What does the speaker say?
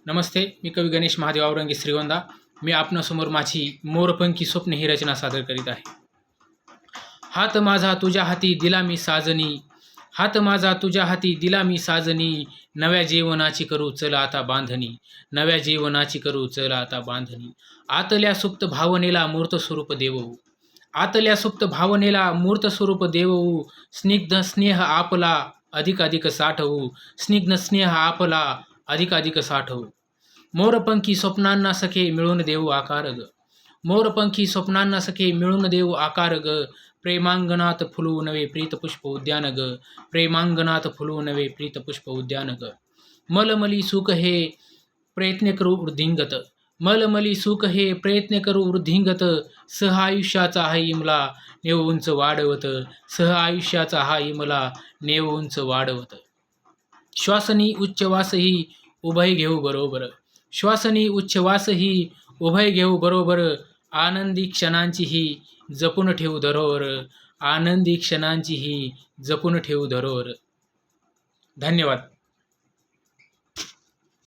नमस्ते, मी कवी गणेश महादेव औरंगी श्रीगोंदा. मी आपणासमोर माझी मोरपंखी स्वप्न ही रचना सादर करीत आहे. हात माझा तुझ्या हाती दिला मी साजनी, हात माझा तुझ्या हाती दिला मी साजनी, नव्या जीवनाची करू चल आता बांधणी, नव्या जीवनाची करू चल आता बांधणी. आतल्या सुप्त भावनेला मूर्त स्वरूप देवू, आतल्या सुप्त भावनेला मूर्त स्वरूप देवू, स्निग्ध स्नेह आपला अधिकाधिक साठवू, स्निग्ध स्नेह आपला अधिकाधिक साठवू. मोरपंखी स्वप्नांना सखे मिळून देऊ आकार ग, मोरपंखी स्वप्नांना सखे मिळून देऊ आकार ग, प्रेमांगणात फुलू नवे प्रीतपुष्प उद्यान ग, प्रेमांगणात फुलू नवे प्रीतपुष्प उद्यान ग. मलमली सुख हे प्रयत्न करू वृद्धिंगत, मलमली सुख हे प्रयत्न करू वृद्धिंगत, सह आयुष्याचा हा इमला नेव उंच वाढवत, सह आयुष्याचा हा इमला नेव उंच वाढवत. श्वासनी उच्चवासही उभय घेऊ बरोबर, श्वासनी उच्छ्वासही उभय घेऊ बरोबर, आनंदी क्षणांचीही जपून ठेवू धरोवर, आनंदी क्षणांचीही जपून ठेवू धरोवर. धन्यवाद.